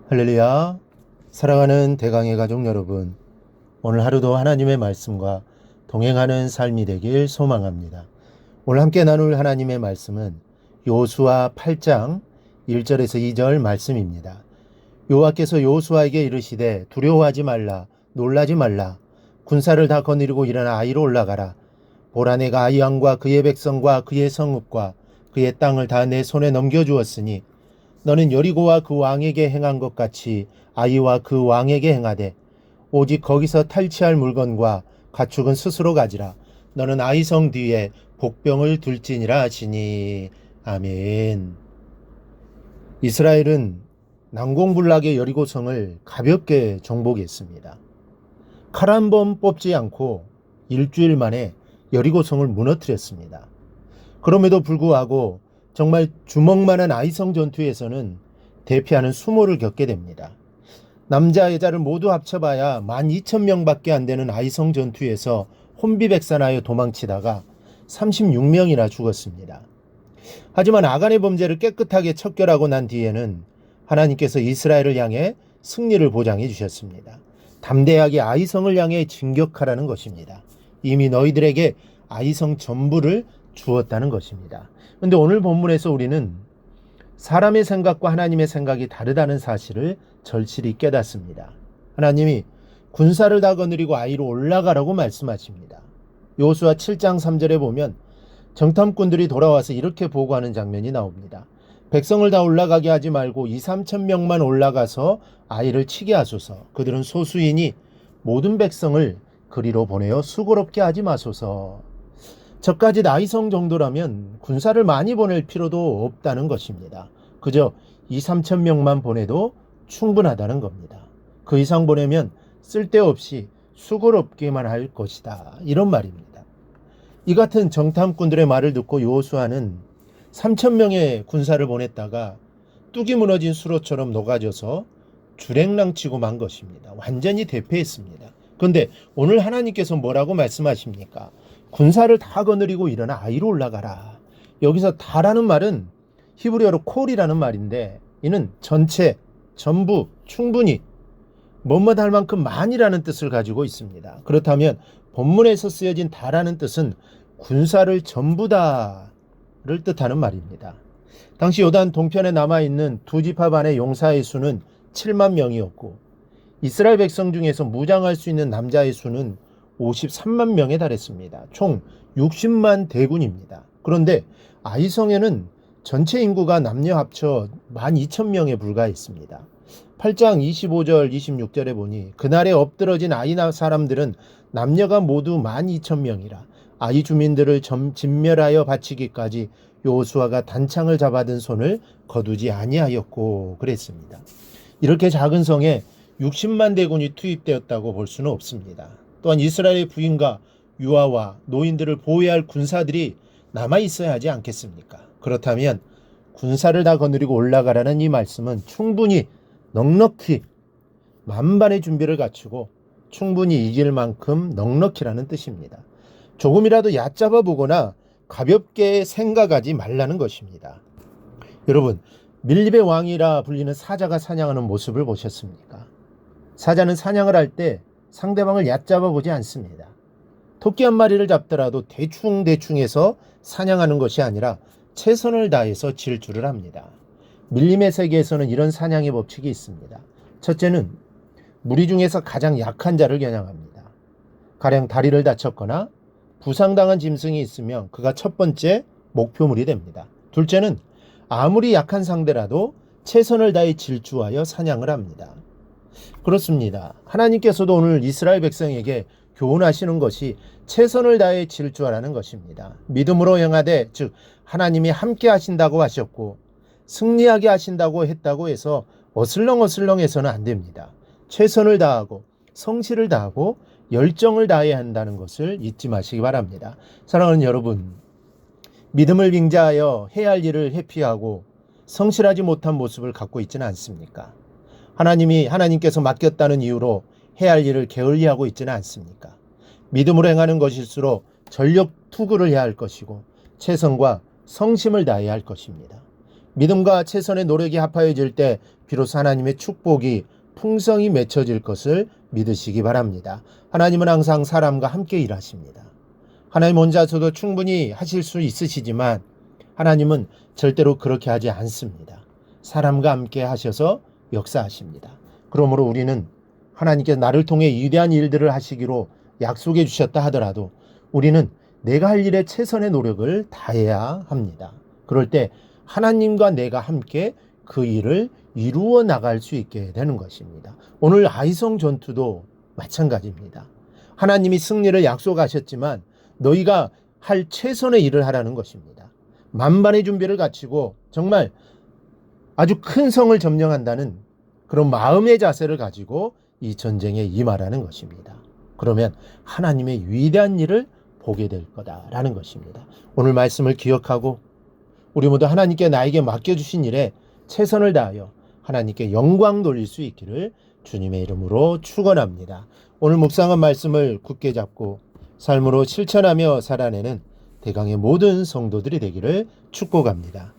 할렐루야. 사랑하는 대강의 가족 여러분, 오늘 하루도 하나님의 말씀과 동행하는 삶이 되길 소망합니다. 오늘 함께 나눌 하나님의 말씀은 여호수아 8장 1절에서 2절 말씀입니다. 여호와께서 여호수아에게 이르시되 두려워하지 말라, 놀라지 말라. 군사를 다 거느리고 일어나 아이로 올라가라. 보라, 내가 아이 왕과 그의 백성과 그의 성읍과 그의 땅을 다 내 손에 넘겨주었으니 너는 여리고와 그 왕에게 행한 것 같이 아이와 그 왕에게 행하되 오직 거기서 탈취할 물건과 가축은 스스로 가지라. 너는 아이 성 뒤에 복병을 둘지니라 하시니. 아멘. 이스라엘은 난공불락의 여리고성을 가볍게 정복했습니다. 칼 한 번 뽑지 않고 일주일 만에 여리고성을 무너뜨렸습니다. 그럼에도 불구하고 정말 주먹만한 아이성 전투에서는 대피하는 수모를 겪게 됩니다. 남자 여자를 모두 합쳐봐야 12,000명밖에 안 되는 아이성 전투에서 혼비백산하여 도망치다가 36명이나 죽었습니다. 하지만 아간의 범죄를 깨끗하게 척결하고 난 뒤에는 하나님께서 이스라엘을 향해 승리를 보장해 주셨습니다. 담대하게 아이성을 향해 진격하라는 것입니다. 이미 너희들에게 아이성 전부를 주었다는 것입니다. 그런데 오늘 본문에서 우리는 사람의 생각과 하나님의 생각이 다르다는 사실을 절실히 깨닫습니다. 하나님이 군사를 다 거느리고 아이로 올라가라고 말씀하십니다. 여호수아 7장 3절에 보면 정탐꾼들이 돌아와서 이렇게 보고하는 장면이 나옵니다. 백성을 다 올라가게 하지 말고 2-3천 명만 올라가서 아이를 치게 하소서. 그들은 소수이니 모든 백성을 그리로 보내어 수고롭게 하지 마소서. 저까지 아이성 정도라면 군사를 많이 보낼 필요도 없다는 것입니다. 그저 2-3천 명만 보내도 충분하다는 겁니다. 그 이상 보내면 쓸데없이 수고롭게만 할 것이다. 이런 말입니다. 이 같은 정탐꾼들의 말을 듣고 여호수아는 3,000명의 군사를 보냈다가 뚝이 무너진 수로처럼 녹아져서 주랭랑치고 만 것입니다. 완전히 대패했습니다. 그런데 오늘 하나님께서 뭐라고 말씀하십니까? 군사를 다 거느리고 일어나 아이로 올라가라. 여기서 다라는 말은 히브리어로 콜이라는 말인데 이는 전체, 전부, 충분히, 뭐뭐 할 만큼 많이라는 뜻을 가지고 있습니다. 그렇다면 본문에서 쓰여진 다라는 뜻은 군사를 전부 다를 뜻하는 말입니다. 당시 요단 동편에 남아있는 두 지파 반의 용사의 수는 7만 명이었고 이스라엘 백성 중에서 무장할 수 있는 남자의 수는 53만 명에 달했습니다. 총 60만 대군입니다. 그런데 아이성에는 전체 인구가 남녀 합쳐 12,000명에 불과했습니다. 8장 25절 26절에 보니 그날에 엎드러진 아이 사람들은 남녀가 모두 12,000명이라 아이 주민들을 진멸하여 바치기까지 여호수아가 단창을 잡아든 손을 거두지 아니하였고 그랬습니다. 이렇게 작은 성에 60만 대군이 투입되었다고 볼 수는 없습니다. 또한 이스라엘의 부인과 유아와 노인들을 보호해야 할 군사들이 남아 있어야 하지 않겠습니까? 그렇다면 군사를 다 거느리고 올라가라는 이 말씀은 충분히 넉넉히 만반의 준비를 갖추고 충분히 이길 만큼 넉넉히라는 뜻입니다. 조금이라도 얕잡아 보거나 가볍게 생각하지 말라는 것입니다. 여러분, 밀립의 왕이라 불리는 사자가 사냥하는 모습을 보셨습니까? 사자는 사냥을 할 때 상대방을 얕잡아 보지 않습니다. 토끼 한 마리를 잡더라도 대충 해서 사냥하는 것이 아니라 최선을 다해서 질주를 합니다. 밀림의 세계에서는 이런 사냥의 법칙이 있습니다. 첫째는 무리 중에서 가장 약한 자를 겨냥합니다. 가령 다리를 다쳤거나 부상당한 짐승이 있으면 그가 첫 번째 목표물이 됩니다. 둘째는 아무리 약한 상대라도 최선을 다해 질주하여 사냥을 합니다. 그렇습니다. 하나님께서도 오늘 이스라엘 백성에게 교훈하시는 것이 최선을 다해 질주하라는 것입니다. 믿음으로 행하되 즉 하나님이 함께 하신다고 하셨고 승리하게 하신다고 했다고 해서 어슬렁어슬렁해서는 안 됩니다. 최선을 다하고 성실을 다하고 열정을 다해야 한다는 것을 잊지 마시기 바랍니다. 사랑하는 여러분, 믿음을 빙자하여 해야 할 일을 회피하고 성실하지 못한 모습을 갖고 있지는 않습니까? 하나님께서 맡겼다는 이유로 해야 할 일을 게을리하고 있지는 않습니까? 믿음으로 행하는 것일수록 전력 투구를 해야 할 것이고 최선과 성심을 다해야 할 것입니다. 믿음과 최선의 노력이 합하여질 때 비로소 하나님의 축복이 풍성히 맺혀질 것을 믿으시기 바랍니다. 하나님은 항상 사람과 함께 일하십니다. 하나님 혼자서도 충분히 하실 수 있으시지만 하나님은 절대로 그렇게 하지 않습니다. 사람과 함께 하셔서 역사하십니다. 그러므로 우리는 하나님께서 나를 통해 위대한 일들을 하시기로 약속해 주셨다 하더라도 우리는 내가 할 일에 최선의 노력을 다해야 합니다. 그럴 때 하나님과 내가 함께 그 일을 이루어 나갈 수 있게 되는 것입니다. 오늘 아이성 전투도 마찬가지입니다. 하나님이 승리를 약속하셨지만 너희가 할 최선의 일을 하라는 것입니다. 만반의 준비를 갖추고 정말 아주 큰 성을 점령한다는 그런 마음의 자세를 가지고 이 전쟁에 임하라는 것입니다. 그러면 하나님의 위대한 일을 보게 될 거다라는 것입니다. 오늘 말씀을 기억하고 우리 모두 하나님께 나에게 맡겨주신 일에 최선을 다하여 하나님께 영광 돌릴 수 있기를 주님의 이름으로 축원합니다. 오늘 묵상한 말씀을 굳게 잡고 삶으로 실천하며 살아내는 대강의 모든 성도들이 되기를 축복합니다.